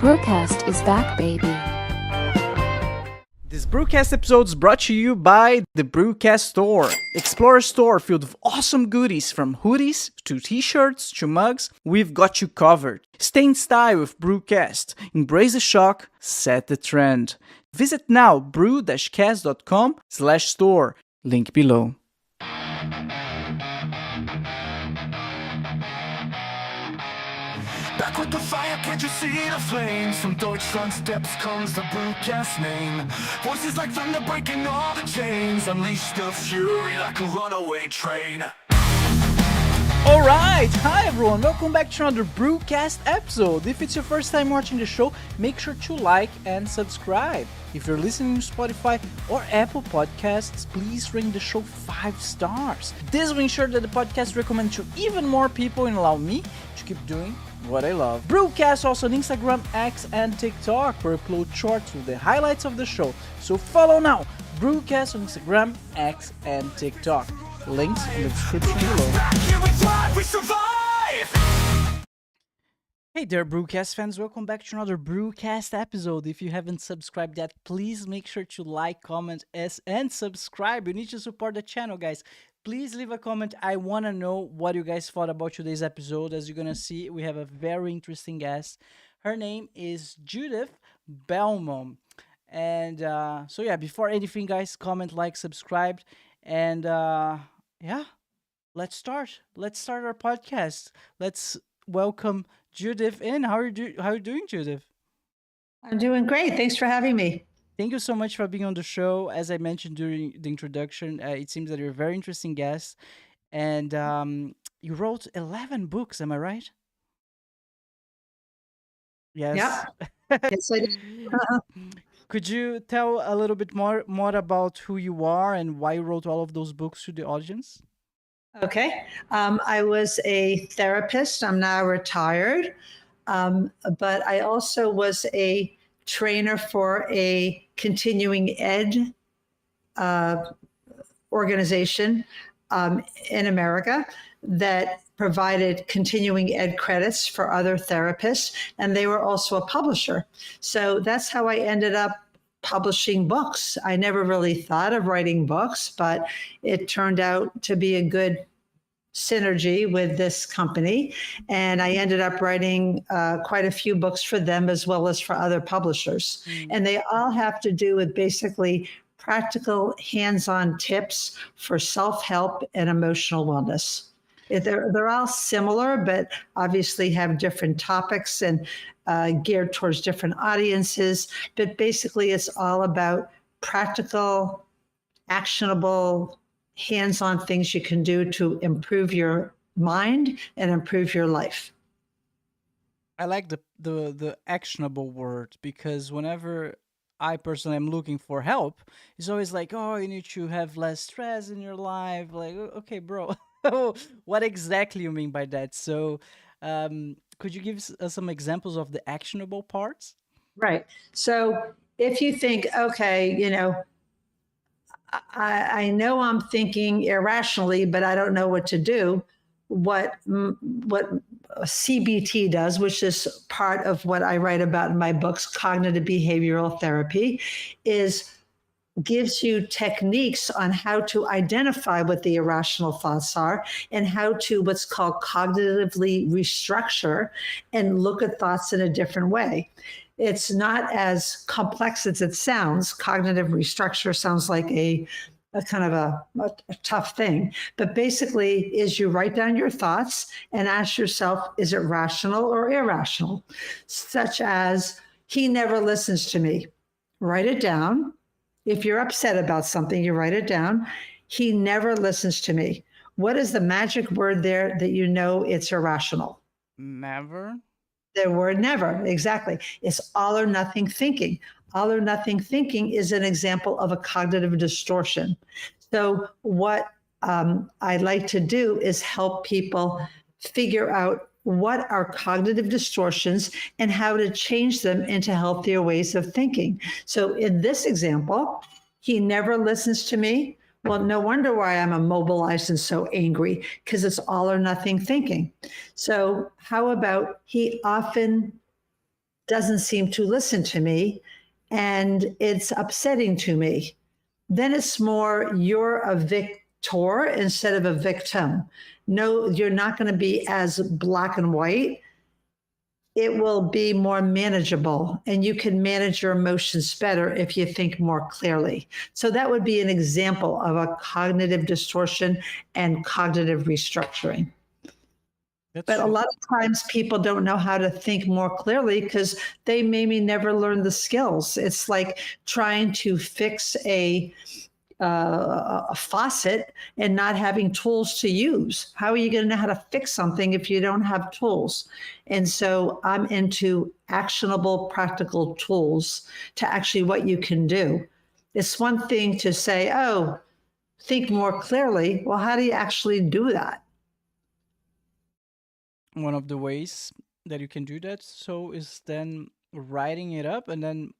BRUCAST is back, baby. This BRUCAST episode is brought to you by the BRUCAST Store. Explore a store filled with awesome goodies from hoodies to t-shirts to mugs. We've got you covered. Stay in style with BRUCAST. Embrace the shock, set the trend. Visit now brew-cast.com/store. Link below. Back with the fire, can't you see the flames? From Deutschland steps comes the BRUCAST name. Voices like thunder breaking all the chains. Unleash the fury like a runaway train. Alright, hi everyone, welcome back to another BRUCAST episode. If it's your first time watching the show, make sure to like and subscribe. If you're listening to Spotify or Apple Podcasts, please rate the show 5 stars. This will ensure that the podcast recommends to even more people and allow me to keep doing what I love. BRUCAST also on Instagram, X, and TikTok, where I upload shorts with the highlights of the show. So follow now, BRUCAST on Instagram, X, and TikTok. Links in the description below. Hey there, BRUCAST fans, welcome back to another BRUCAST episode. If you haven't subscribed yet, please make sure to like, comment, and subscribe. You need to support the channel, guys. Please leave a comment. I want to know what you guys thought about today's episode. As you're going to see, we have a very interesting guest. Her name is Judith Belmont. And so yeah, before anything, guys, comment, like, subscribe. And yeah, let's start. Let's start our podcast. Let's welcome Judith in. How are you doing, Judith? I'm doing great. Thanks for having me. Thank you so much for being on the show. As I mentioned during the introduction, it seems that you're a very interesting guest. And you wrote 11 books, am I right? Yes. Yep. Yes, I did. Could you tell a little bit more about who you are and why you wrote all of those books to the audience? Okay. I was a therapist. I'm now retired. But I also was a trainer for a continuing ed organization in America that provided continuing ed credits for other therapists, and they were also a publisher. So that's how I ended up publishing books. I never really thought of writing books, but it turned out to be a good synergy with this company, and I ended up writing quite a few books for them as well as for other publishers. And they all have to do with basically practical hands-on tips for self-help and emotional wellness. They're all similar, but obviously have different topics and geared towards different audiences. But basically, it's all about practical, actionable, hands-on things you can do to improve your mind and improve your life. I like the actionable word, because whenever I personally am looking for help, it's always like, oh, you need to have less stress in your life. Like, okay, bro, what exactly you mean by that? So could you give us some examples of the actionable parts? Right. So if you think, okay, I know I'm thinking irrationally, but I don't know what to do. What CBT does, which is part of what I write about in my books, Cognitive Behavioral Therapy, gives you techniques on how to identify what the irrational thoughts are and how to what's called cognitively restructure and look at thoughts in a different way. It's not as complex as it sounds. Cognitive restructure sounds like a kind of a tough thing. But basically is you write down your thoughts and ask yourself, is it rational or irrational? Such as, he never listens to me. Write it down. If you're upset about something, you write it down. He never listens to me. What is the magic word there that you know it's irrational? Never. The word never, exactly. It's all or nothing thinking. All or nothing thinking is an example of a cognitive distortion. So what I like to do is help people figure out what are cognitive distortions and how to change them into healthier ways of thinking. So in this example, he never listens to me. Well, no wonder why I'm immobilized and so angry, because it's all or nothing thinking. So how about he often doesn't seem to listen to me and it's upsetting to me. Then it's more you're a victor instead of a victim. No, you're not going to be as black and white. It will be more manageable, and you can manage your emotions better if you think more clearly. So that would be an example of a cognitive distortion and cognitive restructuring. But a lot of times people don't know how to think more clearly because they maybe never learned the skills. It's like trying to fix a faucet and not having tools to use. How are you going to know how to fix something if you don't have tools? And so I'm into actionable, practical tools to actually what you can do. It's one thing to say, oh, think more clearly. Well, how do you actually do that? One of the ways that you can do that is then writing it up and then,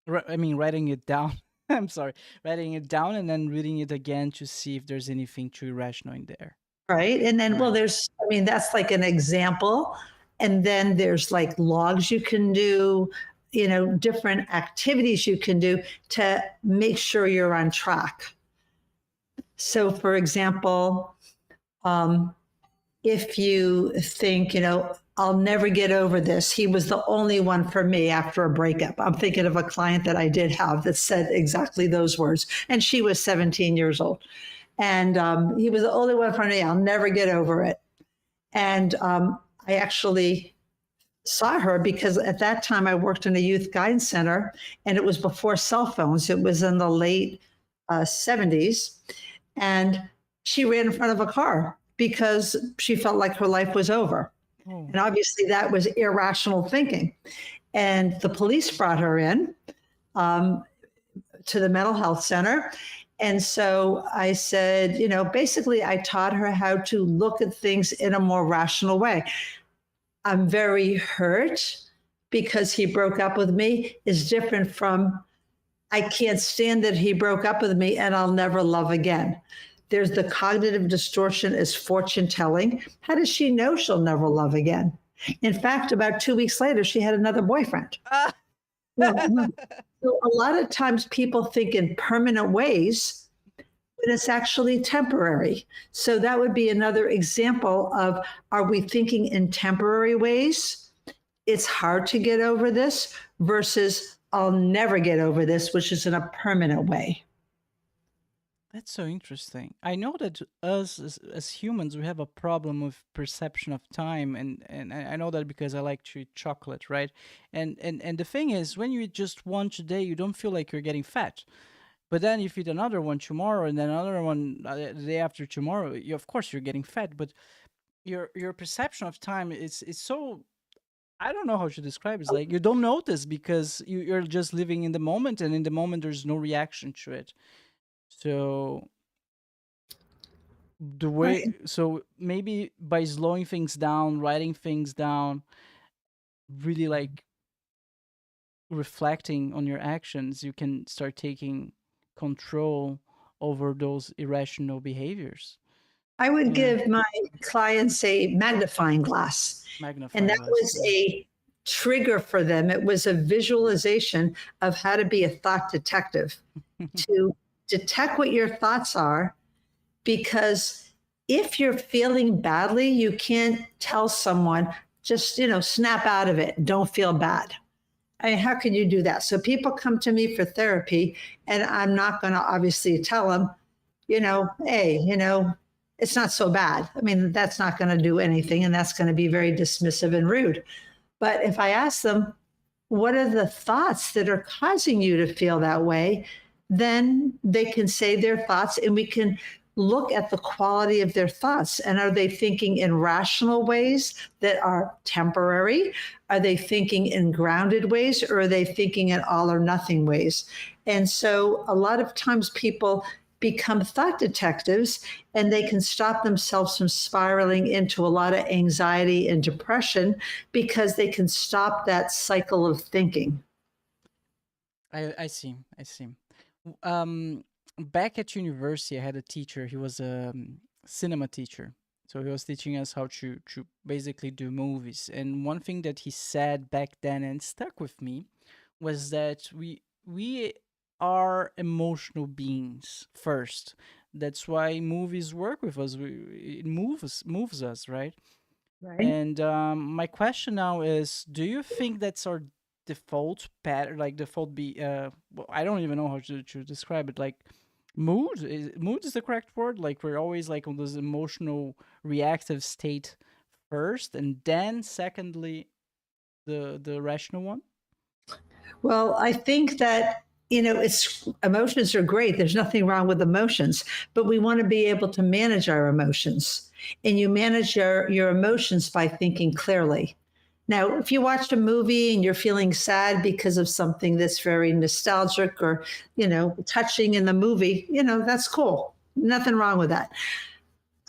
writing it down. I'm sorry, writing it down and then reading it again to see if there's anything too irrational in there. Right. And then, well, that's like an example. And then there's like logs you can do, different activities you can do to make sure you're on track. So, for example, if you think, I'll never get over this. He was the only one for me after a breakup. I'm thinking of a client that I did have that said exactly those words. And she was 17 years old. And he was the only one for me. I'll never get over it. And I actually saw her because at that time I worked in a youth guidance center and it was before cell phones. It was in the late 70s. And she ran in front of a car because she felt like her life was over. And obviously that was irrational thinking. And the police brought her in to the mental health center. And so I said, basically I taught her how to look at things in a more rational way. I'm very hurt because he broke up with me is different from I can't stand that he broke up with me and I'll never love again. There's the cognitive distortion is fortune telling. How does she know she'll never love again? In fact, about 2 weeks later, she had another boyfriend. So a lot of times people think in permanent ways, but it's actually temporary. So that would be another example of, are we thinking in temporary ways? It's hard to get over this versus I'll never get over this, which is in a permanent way. That's so interesting. I know that us as humans, we have a problem with perception of time, and I know that because I like to eat chocolate, right? And the thing is, when you eat just one today, you don't feel like you're getting fat. But then if you eat another one tomorrow and then another one the day after tomorrow, of course you're getting fat. But your perception of time is so, I don't know how to describe it. It's like you don't notice because you're just living in the moment, and in the moment there's no reaction to it. So so maybe by slowing things down, writing things down, really like reflecting on your actions, you can start taking control over those irrational behaviors. I would give my clients a magnifying glass. And that was a trigger for them. It was a visualization of how to be a thought detective, to detect what your thoughts are, because if you're feeling badly, you can't tell someone, just, snap out of it. Don't feel bad. I mean, how can you do that? So people come to me for therapy, and I'm not going to obviously tell them, hey, it's not so bad. I mean, that's not going to do anything, and that's going to be very dismissive and rude. But if I ask them, what are the thoughts that are causing you to feel that way? Then they can say their thoughts, and we can look at the quality of their thoughts. And are they thinking in rational ways that are temporary? Are they thinking in grounded ways, or are they thinking in all or nothing ways? And so a lot of times people become thought detectives, and they can stop themselves from spiraling into a lot of anxiety and depression because they can stop that cycle of thinking. I see. Back at university, I had a teacher. He was a cinema teacher. So he was teaching us how to basically do movies. And one thing that he said back then and stuck with me was that we are emotional beings first. That's why movies work with us. It moves us, right? Right. And my question now is, do you think that's our default pattern, like default be well, I don't even know how to describe it, like mood is the correct word, like we're always like on this emotional reactive state first, and then secondly the rational one? Well, I think that, it's emotions are great. There's nothing wrong with emotions, but we want to be able to manage our emotions. And you manage your emotions by thinking clearly. Now, if you watched a movie and you're feeling sad because of something that's very nostalgic or, touching in the movie, that's cool. Nothing wrong with that.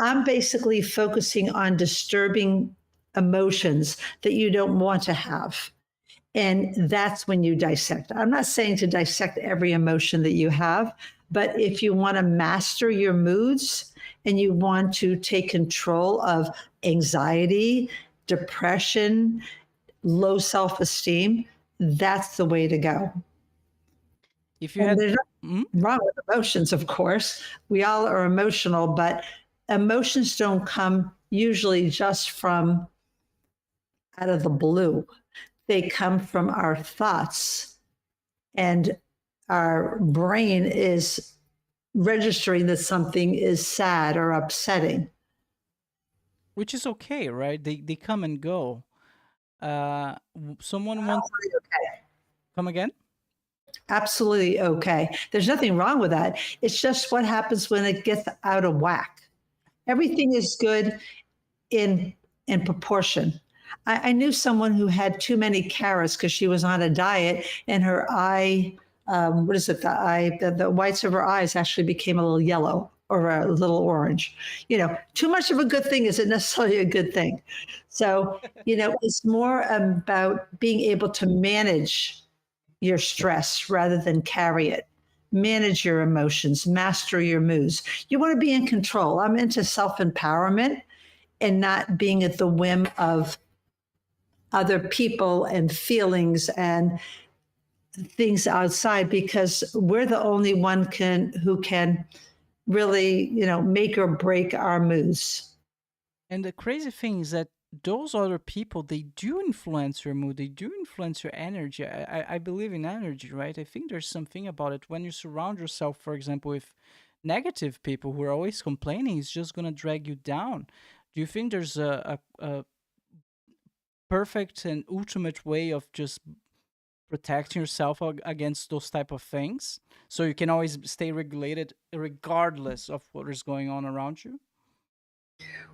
I'm basically focusing on disturbing emotions that you don't want to have. And that's when you dissect. I'm not saying to dissect every emotion that you have, but if you want to master your moods and you want to take control of anxiety, depression, low self esteem, that's the way to go. If you And had there's Mhm. nothing wrong with emotions, of course. We all are emotional, but emotions don't come usually just from out of the blue. They come from our thoughts, and our brain is registering that something is sad or upsetting. Which is okay, right? They come and go. Someone wants come again? Absolutely okay. There's nothing wrong with that. It's just what happens when it gets out of whack. Everything is good in proportion. I knew someone who had too many carrots because she was on a diet, and her eye, what is it? The whites of her eyes actually became a little yellow or a little orange. Too much of a good thing isn't necessarily a good thing. So, it's more about being able to manage your stress rather than carry it. Manage your emotions, master your moods. You want to be in control. I'm into self empowerment and not being at the whim of other people and feelings and things outside, because we're the only one who can really, make or break our moods. And the crazy thing is that those other people, they do influence your mood, they do influence your energy. I believe in energy, right? I think there's something about it. When you surround yourself, for example, with negative people who are always complaining, it's just going to drag you down. Do you think there's a perfect and ultimate way of just protecting yourself against those type of things, so you can always stay regulated regardless of what is going on around you?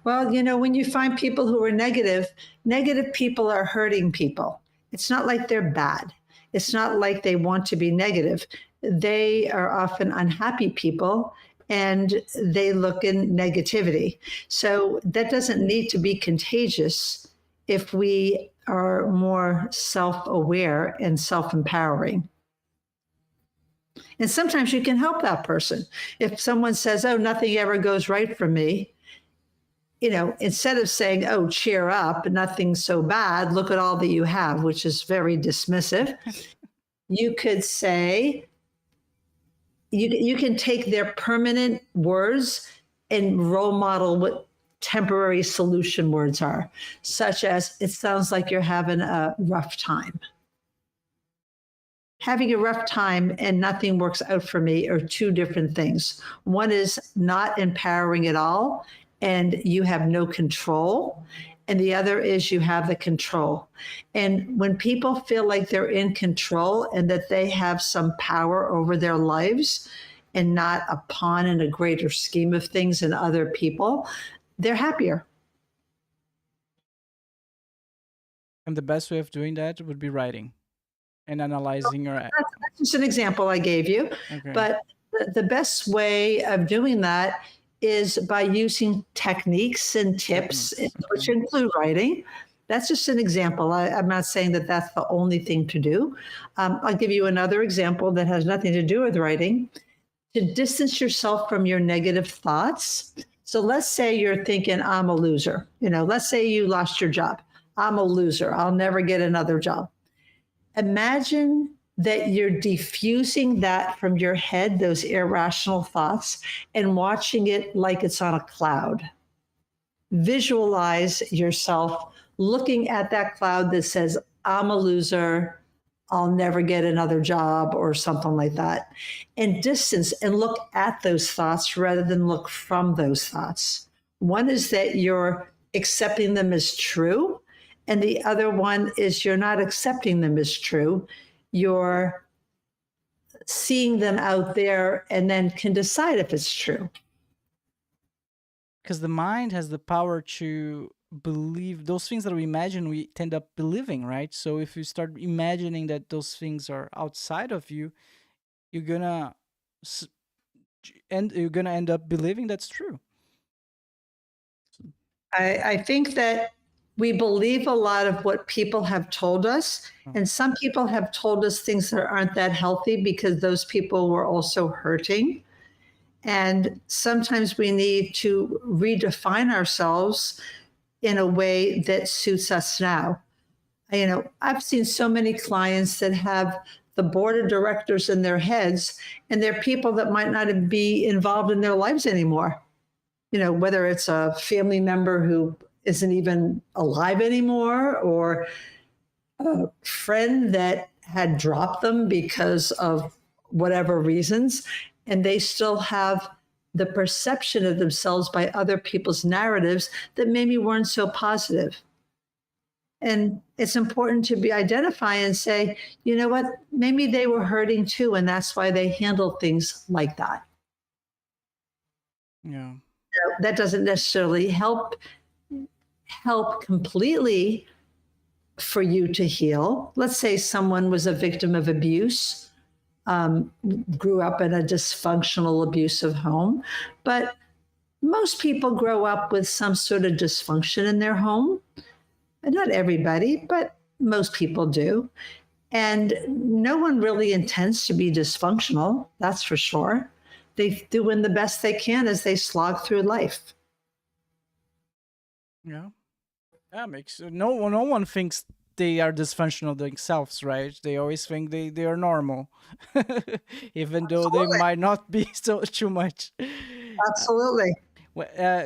Well, when you find people who are negative people are hurting people. It's not like they're bad. It's not like they want to be negative. They are often unhappy people and they look in negativity. So that doesn't need to be contagious if we are more self aware and self empowering. And sometimes you can help that person. If someone says, "Oh, nothing ever goes right for me," instead of saying, "Oh, cheer up, nothing's so bad, look at all that you have," which is very dismissive, you could say, you can take their permanent words and role model what temporary solution words are, such as, "It sounds like you're having a rough time." Having a rough time and nothing works out for me are two different things. One is not empowering at all, and you have no control. And the other is you have the control. And when people feel like they're in control and that they have some power over their lives and not a pawn in a greater scheme of things and other people, they're happier. And the best way of doing that would be writing and analyzing your That's just an example I gave you. okay. But the best way of doing that is by using techniques and tips, which include writing. That's just an example. I'm not saying that that's the only thing to do. I'll give you another example that has nothing to do with writing. To distance yourself from your negative thoughts, So let's say you're thinking, I'm a loser. Let's say you lost your job. I'm a loser. I'll never get another job. Imagine that you're diffusing that from your head, those irrational thoughts, and watching it like it's on a cloud. Visualize yourself looking at that cloud that says, I'm a loser. I'll never get another job or something like that. And distance and look at those thoughts rather than look from those thoughts. One is that you're accepting them as true. And the other one is you're not accepting them as true. You're seeing them out there and then can decide if it's true. Because the mind has the power to believe those things that we imagine, we tend up believing, right? So if you start imagining that those things are outside of you, you're gonna end up believing that's true. I think that we believe a lot of what people have told us. And some people have told us things that aren't that healthy because those people were also hurting. And sometimes we need to redefine ourselves in a way that suits us now. I've seen so many clients that have the board of directors in their heads, and they're people that might not be involved in their lives anymore. Whether it's a family member who isn't even alive anymore, or a friend that had dropped them because of whatever reasons, and they still have the perception of themselves by other people's narratives that maybe weren't so positive. And it's important to identify and say, you know what, maybe they were hurting too, and that's why they handle things like that. Yeah. That doesn't necessarily help completely for you to heal. Let's say someone was a victim of abuse, grew up in a dysfunctional, abusive home, but most people grow up with some sort of dysfunction in their home. Not everybody, but most people do. And no one really intends to be dysfunctional, that's for sure. They're doing the best they can as they slog through life. Yeah. That makes no one thinks they are dysfunctional themselves, right? They always think they are normal, even though they might not be so too much. Absolutely.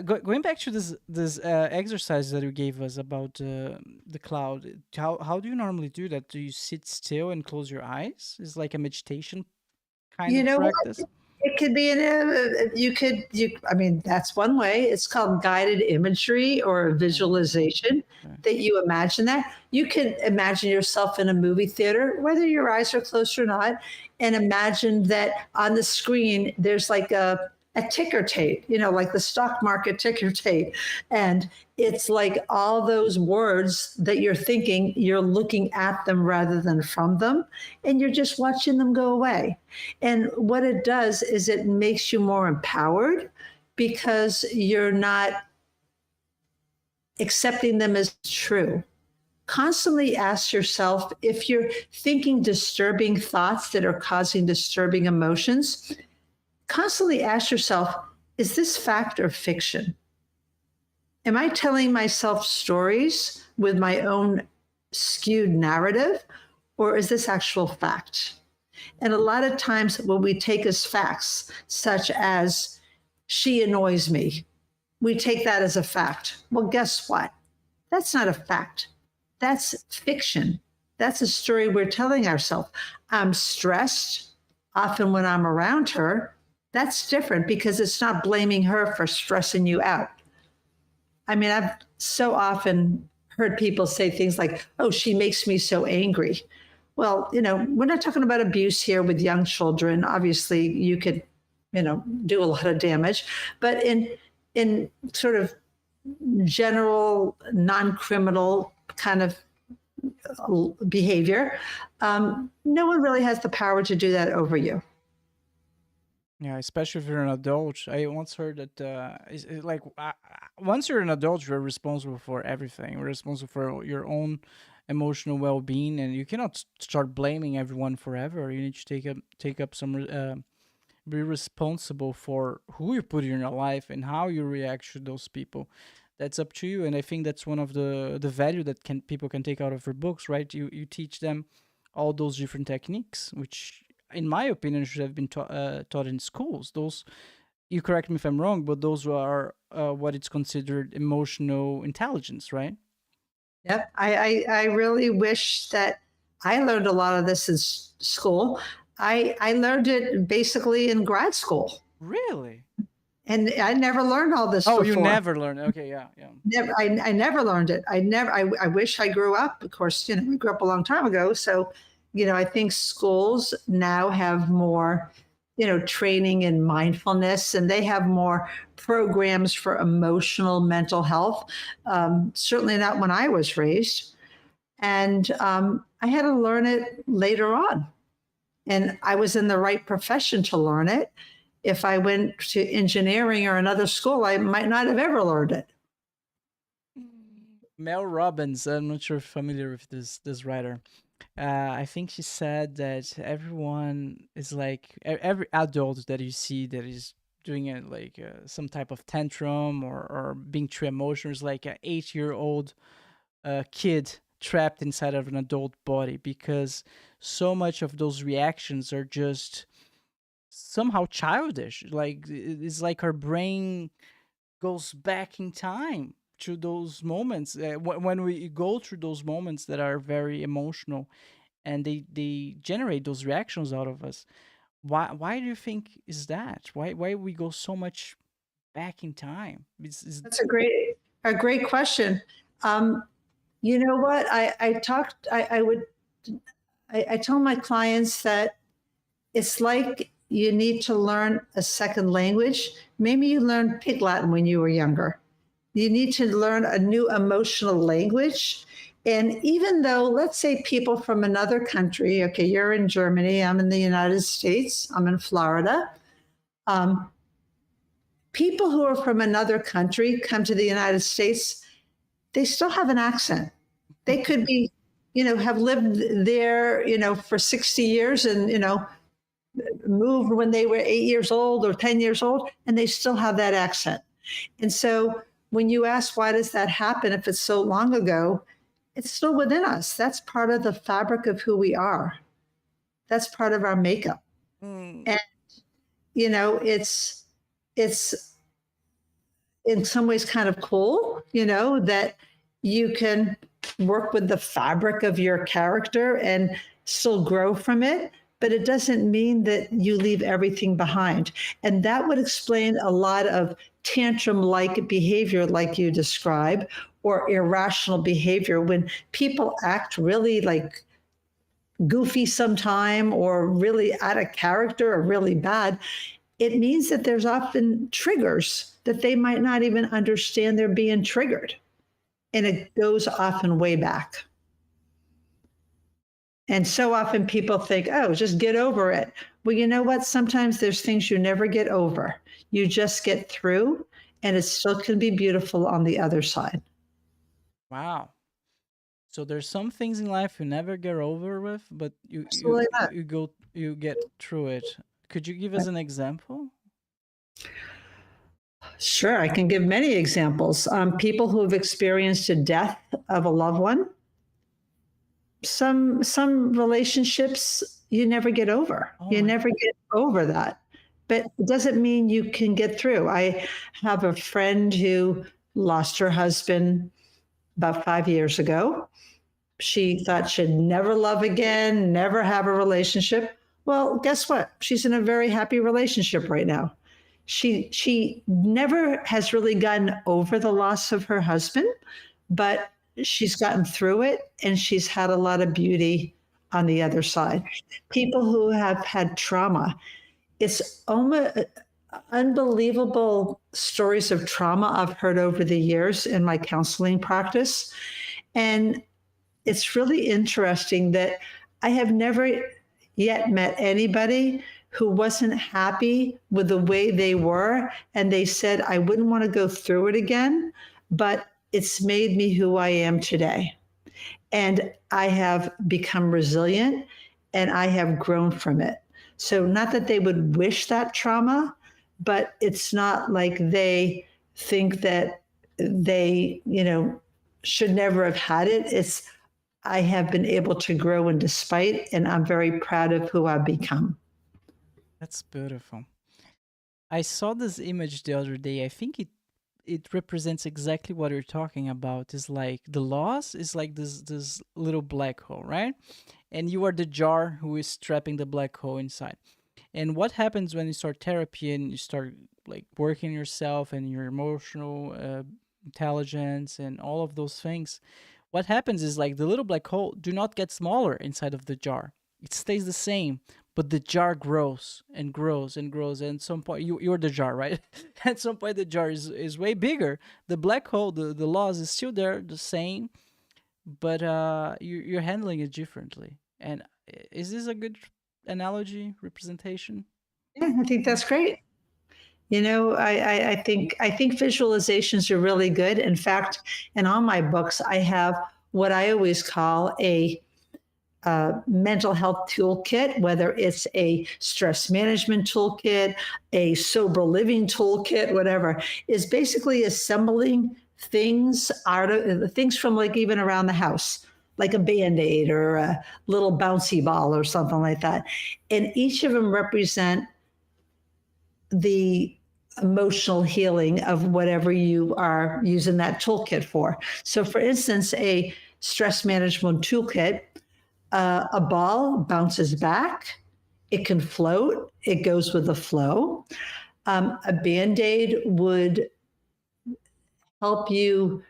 Going back to this exercise that you gave us about the cloud, how do you normally do that? Do you sit still and close your eyes? It's like a meditation kind of practice. It could be that's one way. It's called guided imagery or visualization, that you imagine that. You can imagine yourself in a movie theater, whether your eyes are closed or not, and imagine that on the screen, there's like a ticker tape, like the stock market ticker tape. And it's like all those words that you're thinking, you're looking at them rather than from them, and you're just watching them go away. And what it does is it makes you more empowered because you're not accepting them as true. Constantly ask yourself, if you're thinking disturbing thoughts that are causing disturbing emotions, constantly ask yourself, is this fact or fiction? Am I telling myself stories with my own skewed narrative, or is this actual fact? And a lot of times what we take as facts, such as, she annoys me, we take that as a fact. Well, guess what? That's not a fact. That's fiction. That's a story we're telling ourselves. I'm stressed, often when I'm around her. That's different because it's not blaming her for stressing you out. I mean, I've so often heard people say things like, oh, she makes me so angry. Well, we're not talking about abuse here with young children. Obviously, you could, do a lot of damage. But in sort of general, non-criminal kind of behavior, no one really has the power to do that over you. Yeah, especially if you're an adult. I once heard that once you're an adult, you're responsible for everything. You're responsible for your own emotional well-being, and you cannot start blaming everyone forever. You need to take up some be responsible for who you put in your life and how you react to those people. That's up to you. And I think that's one of the value that can people can take out of your books, right? You teach them all those different techniques, which in my opinion should have been taught in schools. Those, you correct me if I'm wrong, but those are what it's considered emotional intelligence, right? Yep. I really wish that I learned a lot of this in school. I learned it basically in grad school. Really? And I never learned all this Oh, before. you never learned. Okay, yeah. Never, I never learned it. I wish I grew up. Of course, we grew up a long time ago. So, I think schools now have more, training in mindfulness, and they have more programs for emotional mental health. Certainly not when I was raised. And I had to learn it later on. And I was in the right profession to learn it. If I went to engineering or another school, I might not have ever learned it. Mel Robbins, I'm not sure if you're familiar with this writer. I think she said that everyone is like every adult that you see that is doing it like some type of tantrum or being too emotional is like an 8-year-old kid trapped inside of an adult body, because so much of those reactions are just somehow childish. Like it's like our brain goes back in time to those moments when we go through those moments that are very emotional, and they generate those reactions out of us. Why do you think is that? Why we go so much back in time? That's a great question. You know what? I tell my clients that it's like you need to learn a second language. Maybe you learned Pig Latin when you were younger. You need to learn a new emotional language. And even though, let's say people from another country, okay, you're in Germany, I'm in the United States, I'm in Florida. People who are from another country come to the United States, they still have an accent. They could be, have lived there, for 60 years and, moved when they were 8 years old or 10 years old, and they still have that accent. And so when you ask, why does that happen if it's so long ago, it's still within us. That's part of the fabric of who we are. That's part of our makeup. And, it's in some ways kind of cool, that you can work with the fabric of your character and still grow from it. But it doesn't mean that you leave everything behind. And that would explain a lot of tantrum-like behavior like you describe, or irrational behavior when people act really like goofy sometime or really out of character or really bad. It means that there's often triggers that they might not even understand they're being triggered. And it goes often way back. And so often people think, oh, just get over it. Well, you know what? Sometimes there's things you never get over. You just get through, and it still can be beautiful on the other side. Wow. So there's some things in life you never get over with, but you get through it. Could you give us an example? Sure, I can give many examples. People who have experienced a death of a loved one. Some relationships you never get over. You never get over that. But it doesn't mean you can get through. I have a friend who lost her husband about 5 years ago. She thought she'd never love again, never have a relationship. Well, guess what? She's in a very happy relationship right now. She never has really gotten over the loss of her husband, but she's gotten through it, and she's had a lot of beauty on the other side. People who have had trauma, it's almost unbelievable stories of trauma I've heard over the years in my counseling practice. And it's really interesting that I have never yet met anybody who wasn't happy with the way they were. And they said, I wouldn't want to go through it again, but it's made me who I am today. And I have become resilient, and I have grown from it. So, not that they would wish that trauma, but it's not like they think that they, should never have had it. It's, I have been able to grow in despite, and I'm very proud of who I've become. That's beautiful. I saw this image the other day. I think it represents exactly what you're talking about. Is like the loss is like this little black hole, right? And you are the jar who is trapping the black hole inside. And what happens when you start therapy and you start like working yourself and your emotional intelligence and all of those things? What happens is like the little black hole do not get smaller inside of the jar. It stays the same, but the jar grows and grows and grows. And at some point, you're the jar, right? At some point, the jar is way bigger. The black hole, the loss is still there, the same, but you're handling it differently. And is this a good analogy representation? Yeah, I think that's great. I think visualizations are really good. In fact, in all my books, I have what I always call a mental health toolkit, whether it's a stress management toolkit, a sober living toolkit, whatever, is basically assembling things out of things from like even around the house, like a band-aid or a little bouncy ball or something like that. And each of them represent the emotional healing of whatever you are using that toolkit for. So, for instance, a stress management toolkit, a ball bounces back, it can float, it goes with the flow. A band aid would help you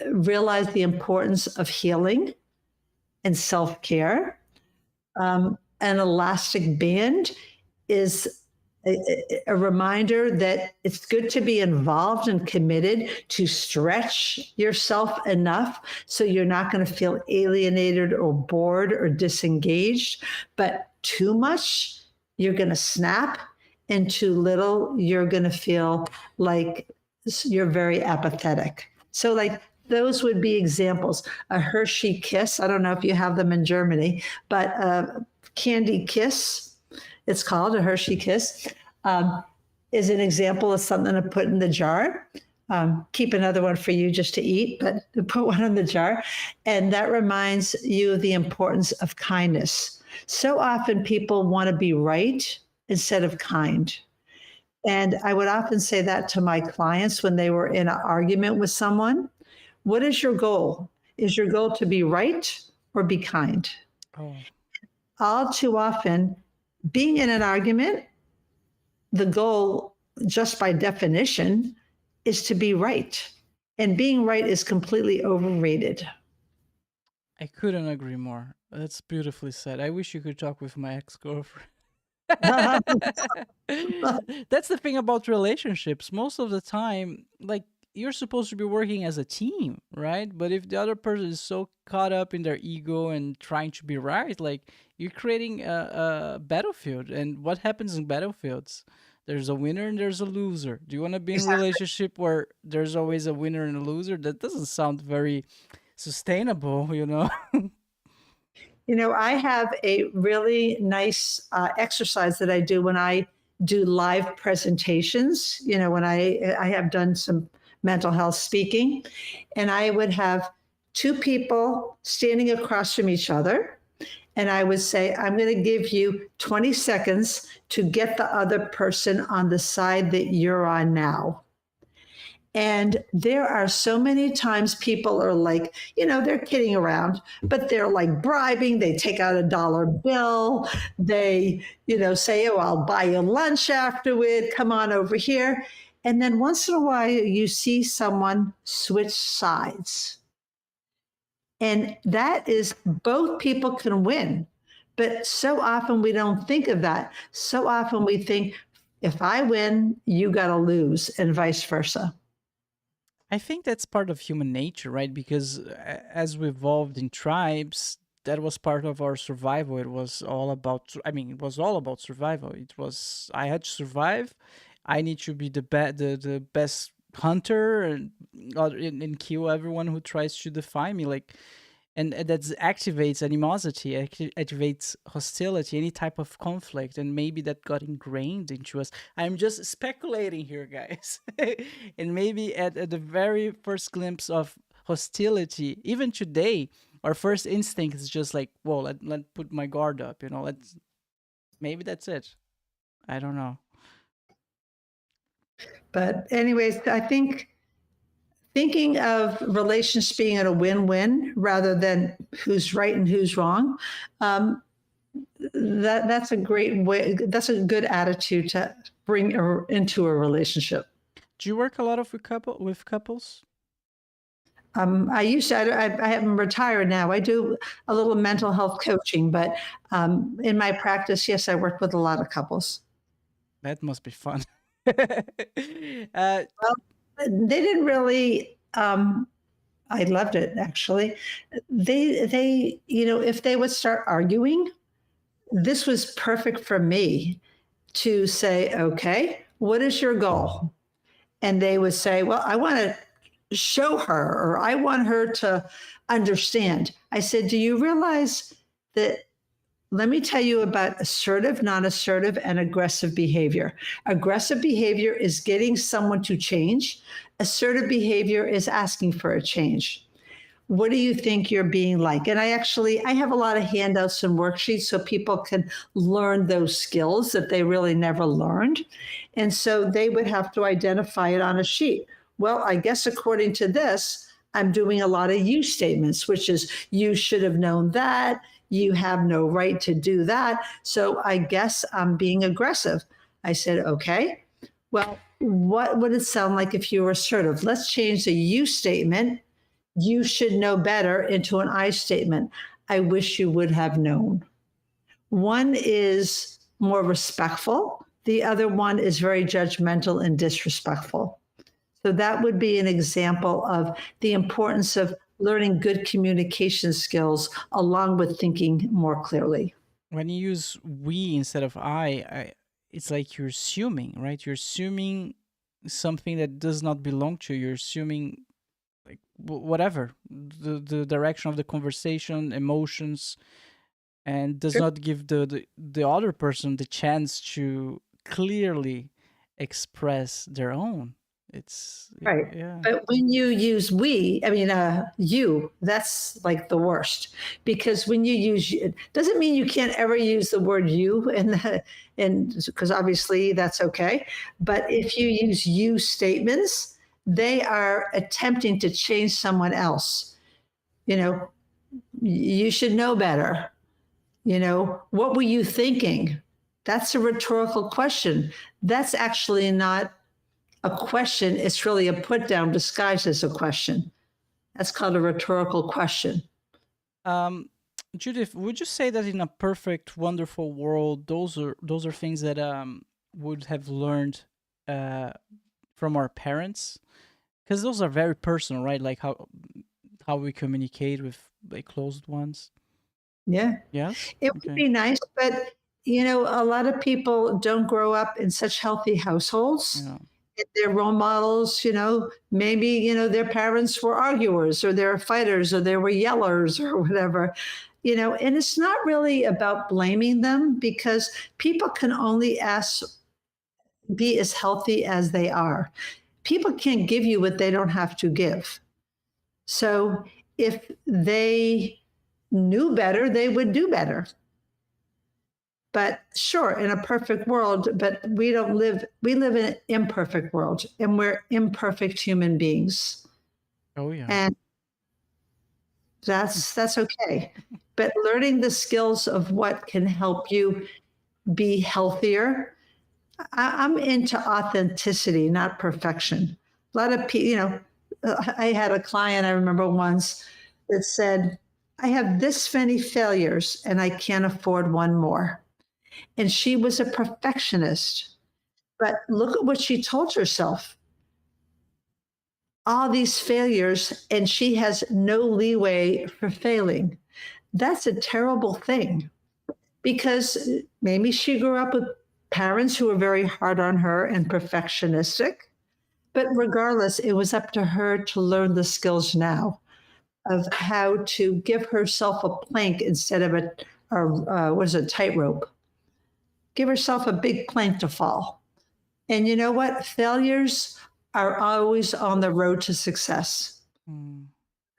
realize the importance of healing and self care. An elastic band is a reminder that it's good to be involved and committed to stretch yourself enough so you're not going to feel alienated or bored or disengaged. But too much, you're going to snap, and too little, you're going to feel like you're very apathetic. So, like, those would be examples. A Hershey Kiss, I don't know if you have them in Germany, but Candy Kiss, it's called a Hershey Kiss, is an example of something to put in the jar. Keep another one for you just to eat, but put one in the jar. And that reminds you of the importance of kindness. So often people want to be right instead of kind. And I would often say that to my clients when they were in an argument with someone. What is your goal? Is your goal to be right or be kind? Oh, All too often, being in an argument, the goal, just by definition, is to be right. And being right is completely overrated. I couldn't agree more. That's beautifully said. I wish you could talk with my ex-girlfriend. That's the thing about relationships. Most of the time, like, you're supposed to be working as a team, right? But if the other person is so caught up in their ego and trying to be right, like, you're creating a battlefield. And what happens in battlefields? There's a winner and there's a loser. Do you want to be in a relationship where there's always a winner and a loser? That doesn't sound very sustainable, you know? I have a really nice exercise that I do when I do live presentations. When I have done some mental health speaking, and I would have two people standing across from each other. And I would say, I'm going to give you 20 seconds to get the other person on the side that you're on now. And there are so many times people are like, they're kidding around, but they're like bribing. They take out a dollar bill. They, say, oh, I'll buy you lunch afterward. Come on over here. And then once in a while, you see someone switch sides. And that is, both people can win. But so often we don't think of that. So often we think, if I win, you got to lose, and vice versa. I think that's part of human nature, right? Because as we evolved in tribes, that was part of our survival. It was all about, it was all about survival. It was, I had to survive. I need to be the best hunter and kill everyone who tries to define me. Like, and that activates animosity, activates hostility, any type of conflict, and maybe that got ingrained into us. I'm just speculating here, guys. And maybe at the very first glimpse of hostility, even today, our first instinct is just like, whoa, let put my guard up, maybe that's it. I don't know. But anyways, I think thinking of relations being at a win-win rather than who's right and who's wrong, that's a great way. That's a good attitude to bring into a relationship. Do you work a lot with couples? I used to. I am retired now. I do a little mental health coaching, but in my practice, yes, I work with a lot of couples. That must be fun. They didn't really. I loved it actually. They, if they would start arguing, this was perfect for me to say, okay, what is your goal? And they would say, well, I want to show her, or I want her to understand. I said, do you realize that? Let me tell you about assertive, non-assertive, and aggressive behavior. Aggressive behavior is getting someone to change. Assertive behavior is asking for a change. What do you think you're being like? And I have a lot of handouts and worksheets so people can learn those skills that they really never learned. And so they would have to identify it on a sheet. Well, I guess according to this, I'm doing a lot of you statements, which is you should have known that. You have no right to do that. So I guess I'm being aggressive. I said, okay, well, what would it sound like if you were assertive? Let's change the you statement, you should know better, into an I statement. I wish you would have known. One is more respectful. The other one is very judgmental and disrespectful. So that would be an example of the importance of learning good communication skills along with thinking more clearly. When you use we instead of I, it's like you're assuming, right? You're assuming something that does not belong to you. You're assuming like whatever, the direction of the conversation, emotions, and does not give the other person the chance to clearly express their own. It's right. Yeah. But when you use you, that's like the worst, because when you use it doesn't mean you can't ever use the word you, and because obviously that's okay. But if you use you statements, they are attempting to change someone else. You should know better. What were you thinking? That's a rhetorical question. That's actually not a question. It's really a put down disguised as a question. That's called a rhetorical question. Judith, would you say that in a perfect, wonderful world, those are things that would have learned from our parents? Because those are very personal, right? Like how we communicate with like closed ones. Yeah. Yes. It would be nice, but a lot of people don't grow up in such healthy households. Yeah. Their role models, maybe, their parents were arguers, or they're fighters, or they were yellers, or whatever, and it's not really about blaming them, because people can only be as healthy as they are. People can't give you what they don't have to give. So if they knew better, they would do better. But sure, in a perfect world, but we live in an imperfect world, and we're imperfect human beings. Oh yeah. And that's okay. But learning the skills of what can help you be healthier. I'm into authenticity, not perfection. A lot of people, I had a client I remember once that said, I have this many failures and I can't afford one more. And she was a perfectionist. But look at what she told herself. All these failures, and she has no leeway for failing. That's a terrible thing, because maybe she grew up with parents who were very hard on her and perfectionistic. But regardless, it was up to her to learn the skills now of how to give herself a plank instead of a tightrope. Give herself a big plank to fall. And you know what? Failures are always on the road to success. Mm.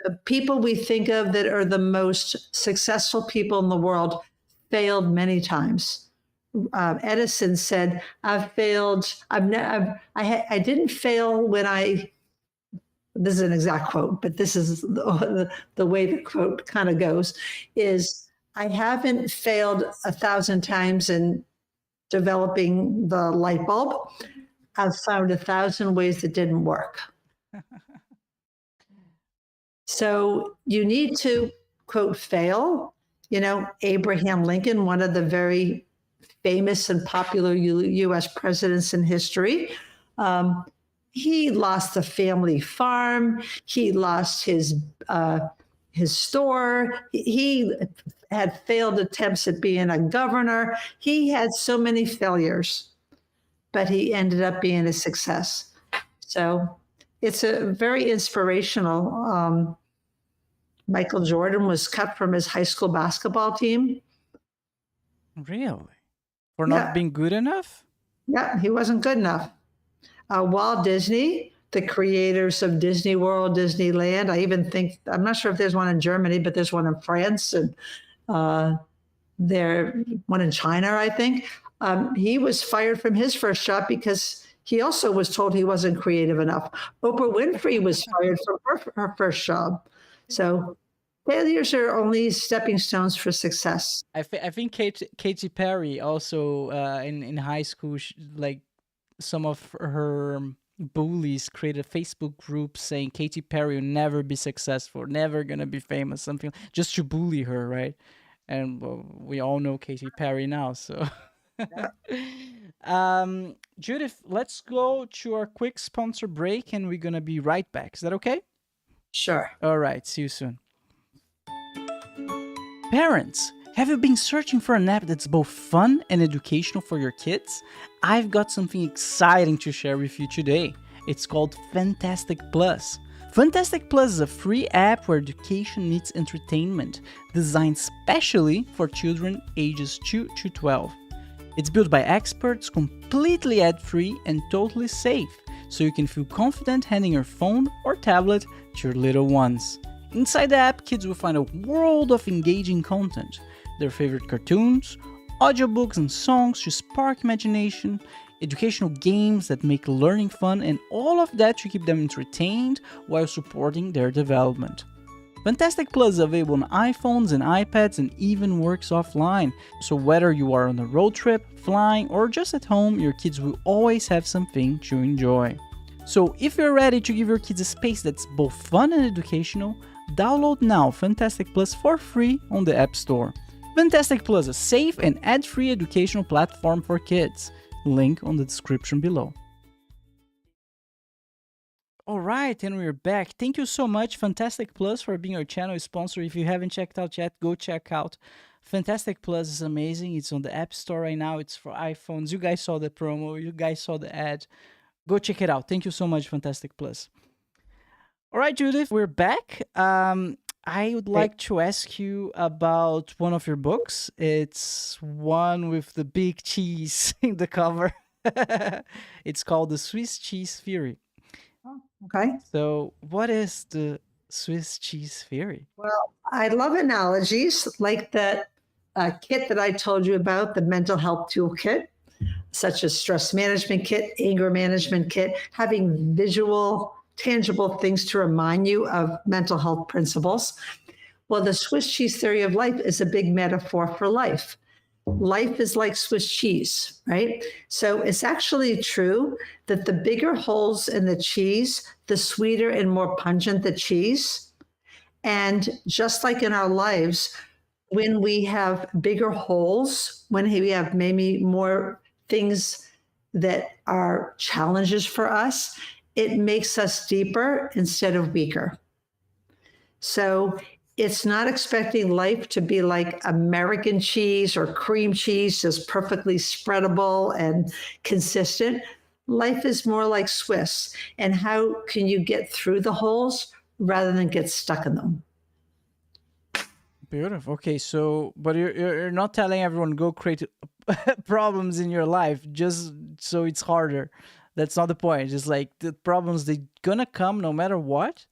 The people we think of that are the most successful people in the world failed many times. Edison said, "I've failed. I didn't fail when I." This is an exact quote, but this is the way the quote kind of goes: "Is I haven't failed 1,000 times in developing the light bulb. I've found 1,000 ways that didn't work." So you need to, quote, fail. You know, Abraham Lincoln, one of the very famous and popular U.S. presidents in history, he lost the family farm. He lost his store. He had failed attempts at being a governor. He had so many failures, but he ended up being a success. So it's a very inspirational. Michael Jordan was cut from his high school basketball team. Really? For not being good enough? Yeah, he wasn't good enough. Walt Disney, the creators of Disney World, Disneyland. I'm not sure if there's one in Germany, but there's one in France, and there's one in China, I think. He was fired from his first job because he also was told he wasn't creative enough. Oprah Winfrey was fired from her first job. So failures are only stepping stones for success. I think Katy Perry also in high school, like some of her bullies created a Facebook group saying Katy Perry will never be successful, never gonna be famous, something just to bully her, right? And we all know Katy Perry now, so. Judith, let's go to our quick sponsor break and we're gonna be right back. Is that okay? Sure. All right, see you soon. Parents, have you been searching for an app that's both fun and educational for your kids? I've got something exciting to share with you today. It's called FunTastic Plus. FunTastic Plus is a free app where education meets entertainment, designed specially for children ages 2 to 12. It's built by experts, completely ad-free and totally safe, so you can feel confident handing your phone or tablet to your little ones. Inside the app, kids will find a world of engaging content, their favorite cartoons, audiobooks and songs to spark imagination, educational games that make learning fun, and all of that to keep them entertained while supporting their development. FunTastic Plus is available on iPhones and iPads and even works offline, so whether you are on a road trip, flying, or just at home, your kids will always have something to enjoy. So if you're ready to give your kids a space that's both fun and educational, download now FunTastic Plus for free on the App Store. FunTastic Plus is a safe and ad-free educational platform for kids. Link on the description below. Alright, and we're back. Thank you so much, FunTastic Plus, for being our channel sponsor. If you haven't checked out yet, go check out. FunTastic Plus is amazing. It's on the App Store right now. It's for iPhones. You guys saw the promo. You guys saw the ad. Go check it out. Thank you so much, FunTastic Plus. Alright, Judith, we're back. I would like to ask you about one of your books. It's one with the big cheese in the cover. It's called The Swiss Cheese Theory. Okay. So what is the Swiss cheese theory? Well, I love analogies like that kit that I told you about, the mental health toolkit, such as stress management kit, anger management kit, having visual, tangible things to remind you of mental health principles. Well, the Swiss cheese theory of life is a big metaphor for life. Life is like Swiss cheese, right? So it's actually true that the bigger holes in the cheese, the sweeter and more pungent the cheese. And just like in our lives, when we have bigger holes, when we have maybe more things that are challenges for us, it makes us deeper instead of weaker. So it's not expecting life to be like American cheese or cream cheese, just perfectly spreadable and consistent. Life is more like Swiss. And how can you get through the holes rather than get stuck in them? Beautiful. Okay, so but you're not telling everyone go create problems in your life just so it's harder. That's not the point. It's like the problems they gonna come no matter what,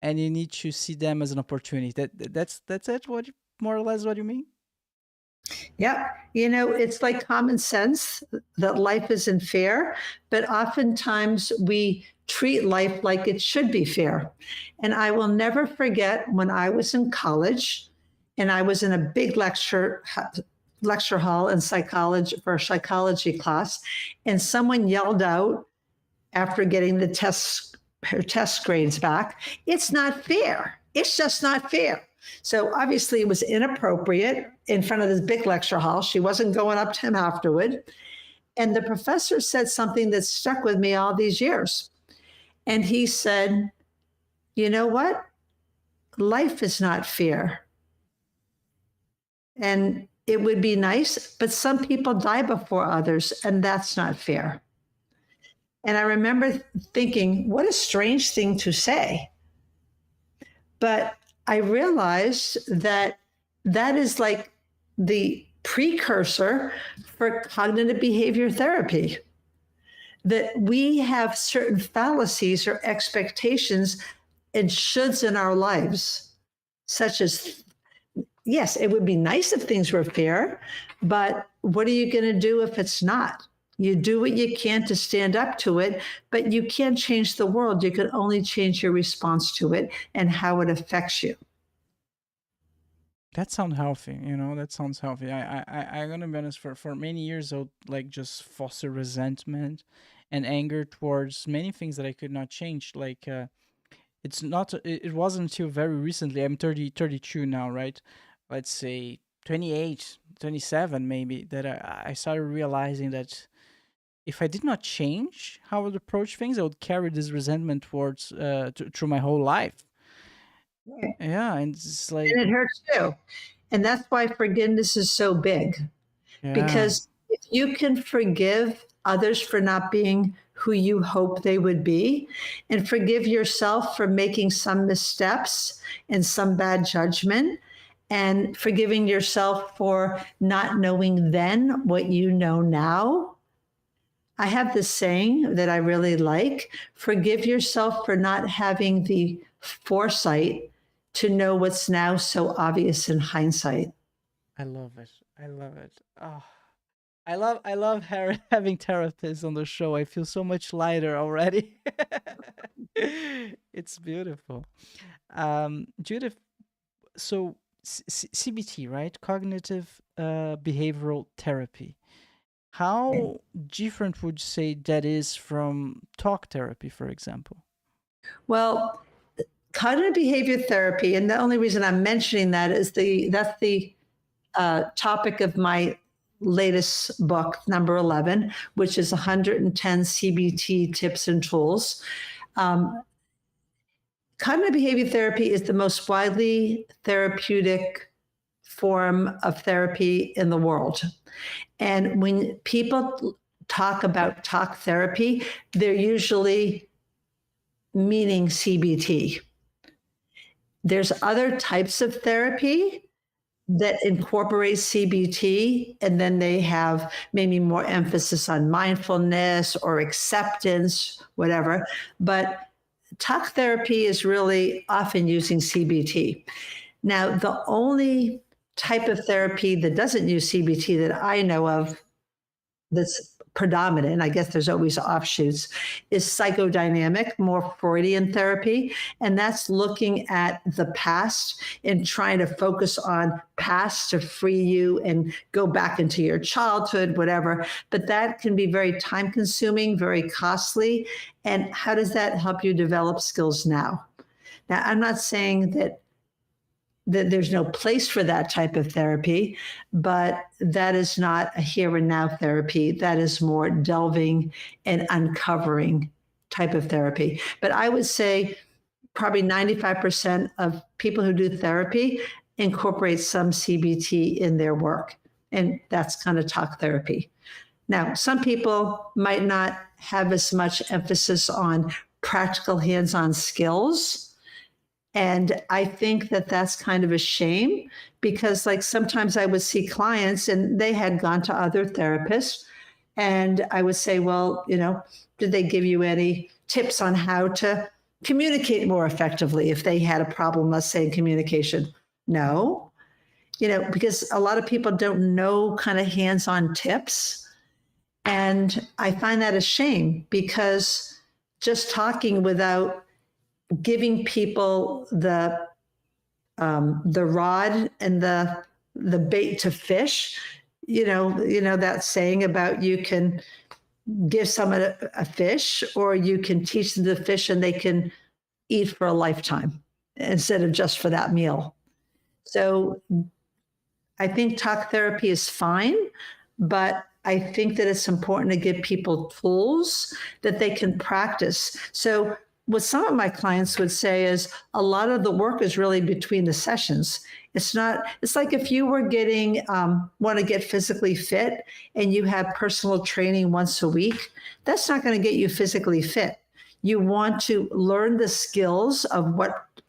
and you need to see them as an opportunity. That's it. More or less what you mean? Yeah. It's like common sense that life isn't fair, but oftentimes we treat life like it should be fair. And I will never forget when I was in college and I was in a big lecture hall in psychology for a psychology class, and someone yelled out after getting her test grades back, "It's not fair. It's just not fair." So obviously it was inappropriate in front of this big lecture hall. She wasn't going up to him afterward. And the professor said something that stuck with me all these years. And he said, "You know what? Life is not fair. And it would be nice, but some people die before others, and that's not fair." And I remember thinking, what a strange thing to say. But I realized that is like the precursor for cognitive behavior therapy. That we have certain fallacies or expectations and shoulds in our lives, such as, yes, it would be nice if things were fair, but what are you going to do if it's not? You do what you can to stand up to it, but you can't change the world. You can only change your response to it and how it affects you. That sounds healthy, that sounds healthy. I'm gonna be honest, for many years I would like just foster resentment and anger towards many things that I could not change. Like it wasn't until very recently, I'm 32 now, right? Let's say 28, 27 maybe, that I started realizing that if I did not change how I would approach things, I would carry this resentment towards through my whole life. Right. Yeah, and it's like, And it hurts too. And that's why forgiveness is so big. yeah. Because if you can forgive others for not being who you hope they would be, and forgive yourself for making some missteps and some bad judgment, and forgiving yourself for not knowing then what you know now. I have this saying that I really like: forgive yourself for not having the foresight to know what's now so obvious in hindsight. I love it. I love it. Oh, I love having therapists on the show. I feel so much lighter already. It's beautiful. Judith, so CBT, right? Cognitive behavioral therapy. How different would you say that is from talk therapy, for example? Well, cognitive behavior therapy, and the only reason I'm mentioning that is that's the topic of my latest book, number 11, which is 110 CBT tips and tools. Cognitive behavior therapy is the most widely therapeutic form of therapy in the world. And when people talk about talk therapy, they're usually meaning CBT. There's other types of therapy that incorporate CBT, and then they have maybe more emphasis on mindfulness or acceptance, whatever. But talk therapy is really often using CBT. Now, the only type of therapy that doesn't use CBT that I know of that's predominant, I guess there's always offshoots, is psychodynamic, more Freudian therapy. And that's looking at the past and trying to focus on past to free you and go back into your childhood, whatever. But that can be very time consuming, very costly. And how does that help you develop skills now? Now, I'm not saying that there's no place for that type of therapy, but that is not a here and now therapy. That is more delving and uncovering type of therapy. But I would say probably 95% of people who do therapy incorporate some CBT in their work. And that's kind of talk therapy. Now, some people might not have as much emphasis on practical hands-on skills. And I think that that's kind of a shame because, like, sometimes I would see clients and they had gone to other therapists, and I would say, well, did they give you any tips on how to communicate more effectively if they had a problem, let's say, in communication? No, because a lot of people don't know kind of hands on tips. And I find that a shame because just talking without giving people the rod and the bait to fish, that saying about you can give someone a fish or you can teach them to fish and they can eat for a lifetime instead of just for that meal. So I think talk therapy is fine, but I think that it's important to give people tools that they can practice. So what some of my clients would say is a lot of the work is really between the sessions. It's like if you were want to get physically fit and you have personal training once a week, that's not going to get you physically fit. You want to learn the skills of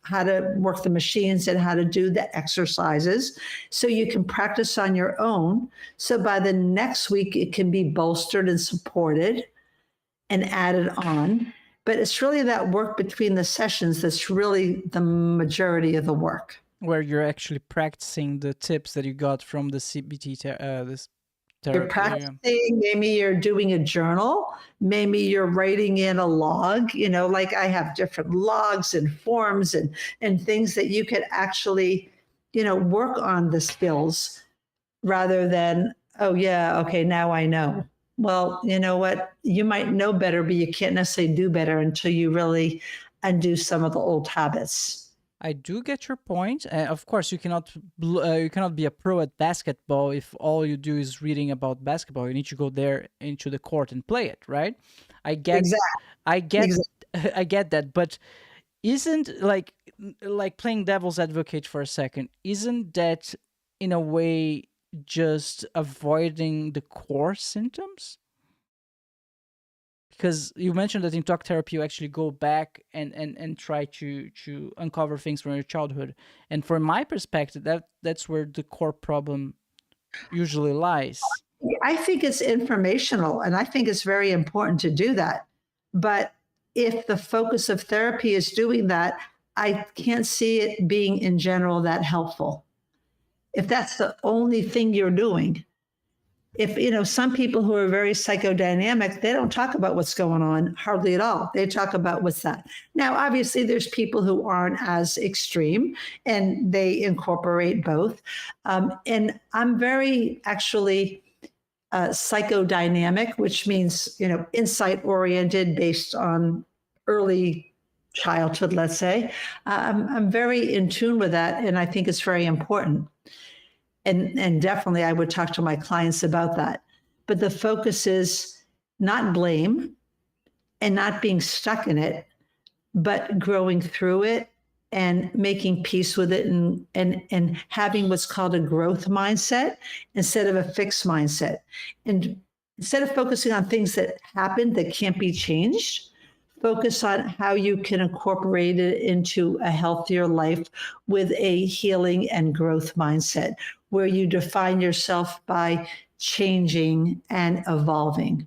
how to work the machines and how to do the exercises so you can practice on your own. So by the next week, it can be bolstered and supported and added on. But it's really that work between the sessions that's really the majority of the work. Where you're actually practicing the tips that you got from the CBT this therapy. You're practicing, maybe you're doing a journal, maybe you're writing in a log, like I have different logs and forms and things that you could actually, work on the skills rather than, oh yeah, okay, now I know. Well, you know what? You might know better, but you can't necessarily do better until you really undo some of the old habits. I do get your point. Of course, you cannot be a pro at basketball if all you do is reading about basketball. You need to go there into the court and play it, right? I get that, but isn't like playing devil's advocate for a second, isn't that in a way just avoiding the core symptoms? Because you mentioned that in talk therapy, you actually go back and try to uncover things from your childhood. And from my perspective, that's where the core problem usually lies. I think it's informational, and I think it's very important to do that. But if the focus of therapy is doing that, I can't see it being in general that helpful. If that's the only thing you're doing. If, some people who are very psychodynamic, they don't talk about what's going on hardly at all. They talk about what's that. Now, obviously, there's people who aren't as extreme and they incorporate both. And I'm very actually psychodynamic, which means, insight oriented based on early childhood, let's say. I'm very in tune with that. And I think it's very important. And definitely I would talk to my clients about that. But the focus is not blame and not being stuck in it, but growing through it and making peace with it and having what's called a growth mindset instead of a fixed mindset. And instead of focusing on things that happened that can't be changed, focus on how you can incorporate it into a healthier life with a healing and growth mindset, where you define yourself by changing and evolving.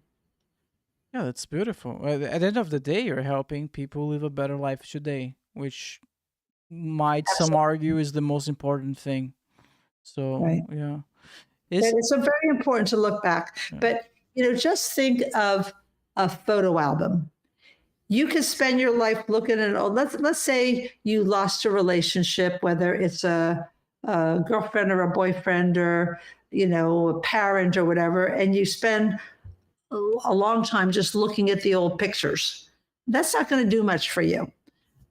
Yeah, that's beautiful. At the end of the day, you're helping people live a better life today, which might some argue is the most important thing. So, right. Yeah. It's so very important to look back. Yeah. But, just think of a photo album. You could spend your life looking at, let's say you lost a relationship, whether it's a girlfriend or a boyfriend or, a parent or whatever, and you spend a long time just looking at the old pictures. That's not going to do much for you.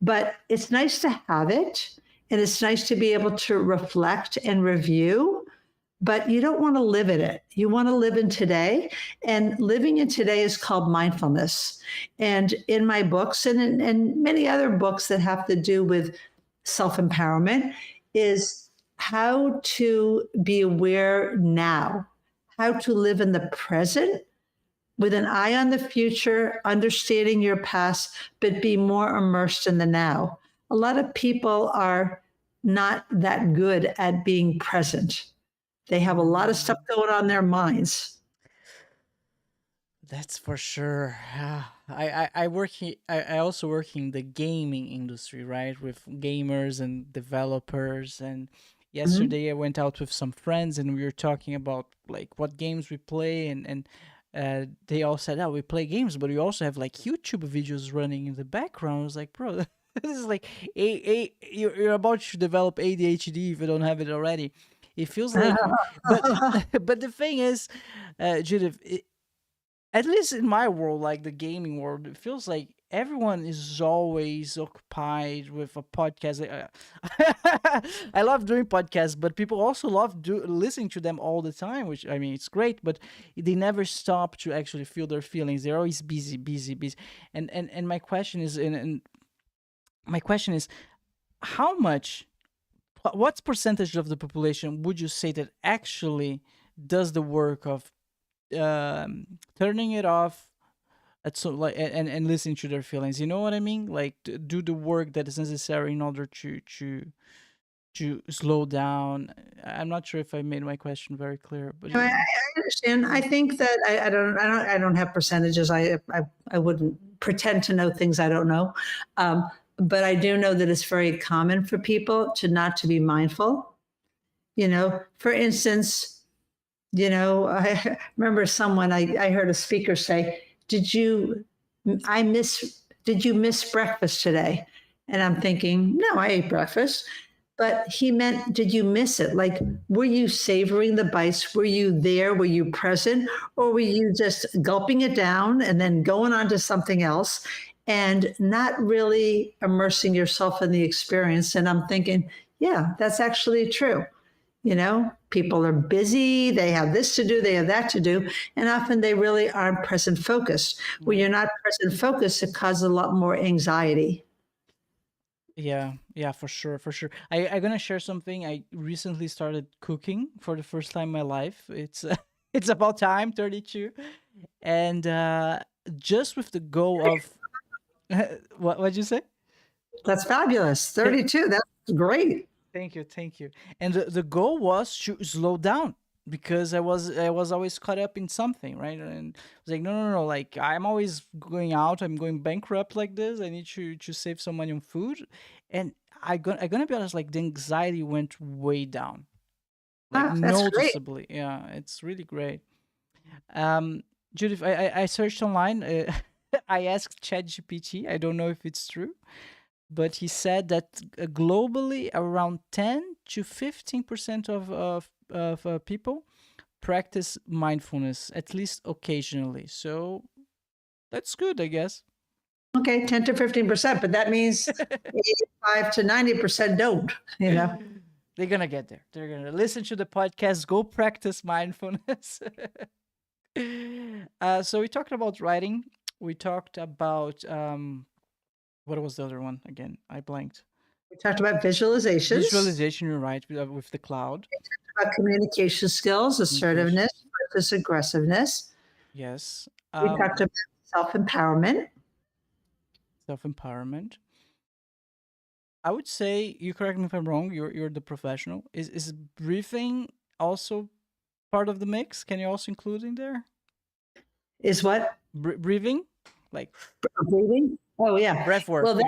But it's nice to have it, and it's nice to be able to reflect and review, but you don't want to live in it. You want to live in today, and living in today is called mindfulness. And in my books and many other books that have to do with self-empowerment is how to be aware now, how to live in the present with an eye on the future, understanding your past, but be more immersed in the now. a lot of people are not that good at being present. They have a lot of stuff going on in their minds. That's for sure. I also work in the gaming industry, right? With gamers and developers. And yesterday I went out with some friends and we were talking about like what games we play, and they all said, "Oh, we play games, but we also have like YouTube videos running in the background." I was like, "Bro, this is like you're about to develop ADHD if you don't have it already." It feels like, but but the thing is, Judith, at least in my world, like the gaming world, it feels like everyone is always occupied with a podcast. I love doing podcasts, but people also love listening to them all the time, which I mean, it's great, but they never stop to actually feel their feelings. They're always busy, busy, busy. And my question is, and my question is, how much, what's percentage of the population would you say that actually does the work of turning it off at so like and listening to their feelings? You know what I mean? Like do the work that is necessary in order to slow down. I'm not sure if I made my question very clear, but I understand. I think that I don't have percentages. I wouldn't pretend to know things I don't know. But I do know that it's very common for people to not to be mindful. For instance, I remember someone, I heard a speaker say, did you miss breakfast today? And I'm thinking, no, I ate breakfast. But he meant, did you miss it? Like, were you savoring the bites? Were you there? Were you present? Or were you just gulping it down and then going on to something else and not really immersing yourself in the experience? And I'm thinking, yeah, that's actually true. People are busy, they have this to do, they have that to do, and often they really aren't present focused. When you're not present focused, it causes a lot more anxiety. yeah, for sure, for sure. I'm gonna share something. I recently started cooking for the first time in my life. It's it's about time, 32, and just with the goal of what'd you say? That's fabulous. 32, that's great. Thank you, thank you. And the goal was to slow down because I was always caught up in something, right? And I was like, no, no, no, like I'm always going out, I'm going bankrupt like this. I need to save some money on food, and I'm gonna be honest, like the anxiety went way down, like That's great. noticeably. Yeah, it's really great. Judith, I searched online. I asked ChatGPT. I don't know if it's true, but he said that globally around 10 to 15% of people practice mindfulness at least occasionally. So that's good, I guess. Okay, 10 to 15%, but that means 85 to 90% don't, They're gonna get there. They're gonna listen to the podcast, go practice mindfulness. So we talked about writing. We talked about what was the other one again? I blanked. We talked about visualizations. Visualization, you're right, with the cloud. About communication skills, assertiveness versus aggressiveness. Yes. We talked about self-empowerment. Self-empowerment. I would say, you correct me if I'm wrong, you're the professional. Is breathing also part of the mix? Can you also include in there? Is what? Breathing? Like breathing? Oh, yeah. Breath work. Well,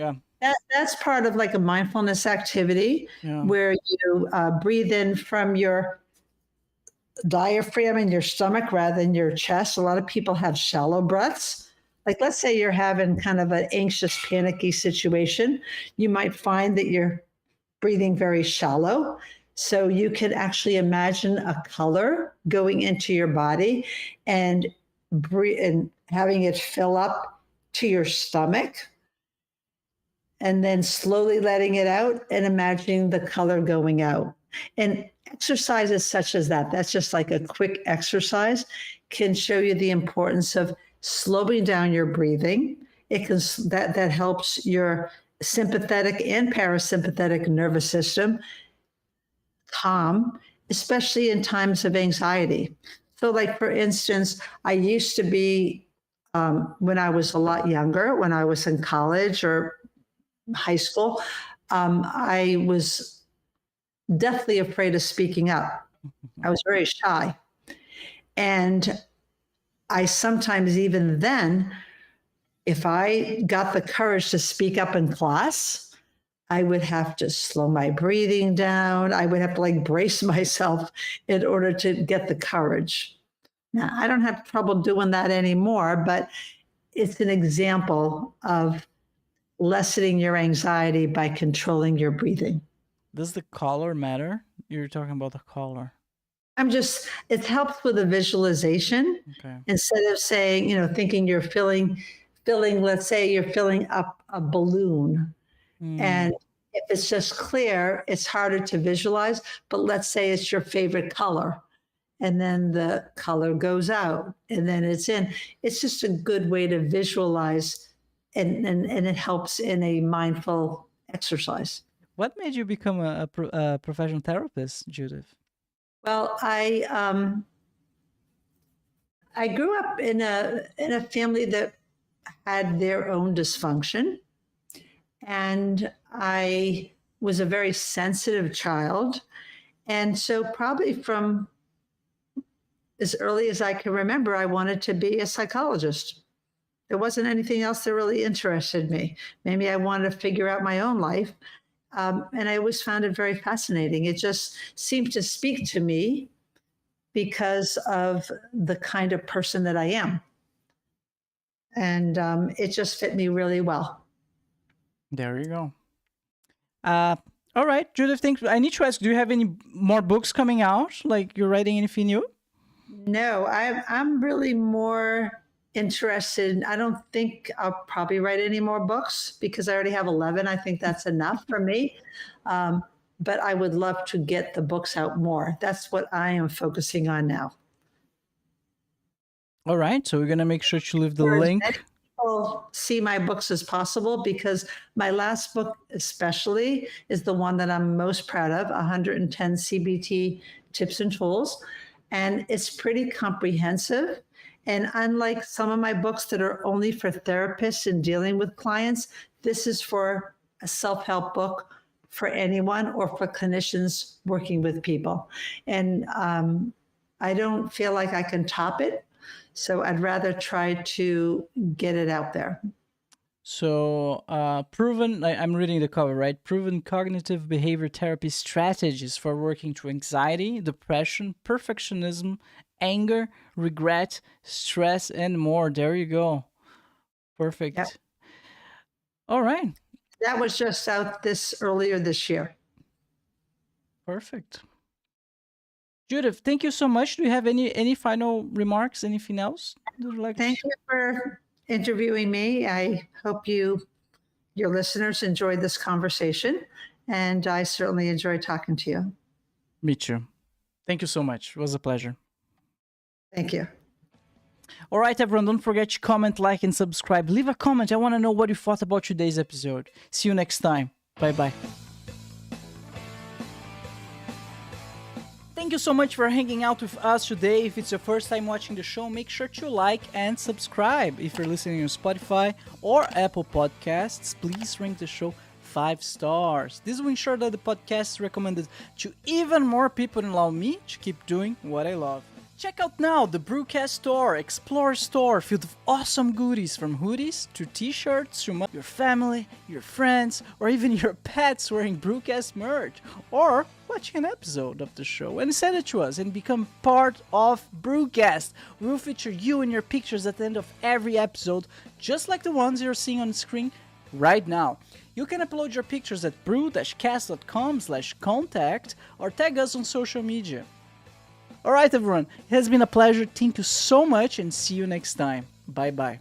that's part of like a mindfulness activity where you breathe in from your diaphragm in your stomach rather than your chest. A lot of people have shallow breaths. Like, let's say you're having kind of an anxious, panicky situation. You might find that you're breathing very shallow. So you can actually imagine a color going into your body and having it fill up to your stomach, and then slowly letting it out and imagining the color going out. And exercises such as that's just like a quick exercise, can show you the importance of slowing down your breathing. That helps your sympathetic and parasympathetic nervous system calm, especially in times of anxiety. So like, for instance, I used to be, when I was a lot younger, when I was in college or high school, I was deathly afraid of speaking up. I was very shy. And I sometimes, even then, if I got the courage to speak up in class, I would have to slow my breathing down. I would have to like brace myself in order to get the courage. Now, I don't have trouble doing that anymore, but it's an example of lessening your anxiety by controlling your breathing. Does the color matter? You're talking about the color. It helps with a visualization. Okay. Instead of saying, thinking you're filling, let's say you're filling up a balloon. And if it's just clear, it's harder to visualize. But let's say it's your favorite color. And then the color goes out and then it's in. It's just a good way to visualize, and it helps in a mindful exercise. What made you become a professional therapist, Judith? Well, I grew up in a family that had their own dysfunction, and I was a very sensitive child, and so probably from as early as I can remember, I wanted to be a psychologist. There wasn't anything else that really interested me. Maybe I wanted to figure out my own life. And I always found it very fascinating. It just seemed to speak to me because of the kind of person that I am. And it just fit me really well. There you go. All right, Judith, I need to ask, do you have any more books coming out? Like, you're writing anything new? No, I'm really more interested. I don't think I'll probably write any more books because I already have 11. I think that's enough for me. But I would love to get the books out more. That's what I am focusing on now. All right. So we're going to make sure to leave the link. People see my books as possible, because my last book especially is the one that I'm most proud of, 110 CBT tips and tools. And it's pretty comprehensive. And unlike some of my books that are only for therapists and dealing with clients, this is for a self-help book for anyone or for clinicians working with people. And I don't feel like I can top it. So I'd rather try to get it out there. So proven, I'm reading the cover, right? Proven cognitive behavior therapy strategies for working through anxiety, depression, perfectionism, anger, regret, stress, and more. There you go. Perfect. Yep. All right. That was just out earlier this year. Perfect. Judith, thank you so much. Do you have any final remarks? Anything else? Thank you for interviewing me. I hope your listeners enjoyed this conversation, and I certainly enjoyed talking to you. Me too. Thank you so much. It was a pleasure. Thank you. All right, everyone, don't forget to comment, like, and subscribe. Leave a comment. I want to know what you thought about today's episode. See you next time. Bye-bye. Thank you so much for hanging out with us today. If it's your first time watching the show, make sure to like and subscribe. If you're listening on Spotify or Apple Podcasts, please rank the show 5 stars. This will ensure that the podcast is recommended to even more people and allow me to keep doing what I love. Check out now the BRUCAST store, Explore store, filled with awesome goodies, from hoodies to t-shirts to your family, your friends, or even your pets wearing BRUCAST merch, or watching an episode of the show and send it to us and become part of BRUCAST. We will feature you and your pictures at the end of every episode, just like the ones you're seeing on the screen right now. You can upload your pictures at bru-cast.com/contact or tag us on social media. Alright everyone, it has been a pleasure. Thank you so much and see you next time. Bye bye.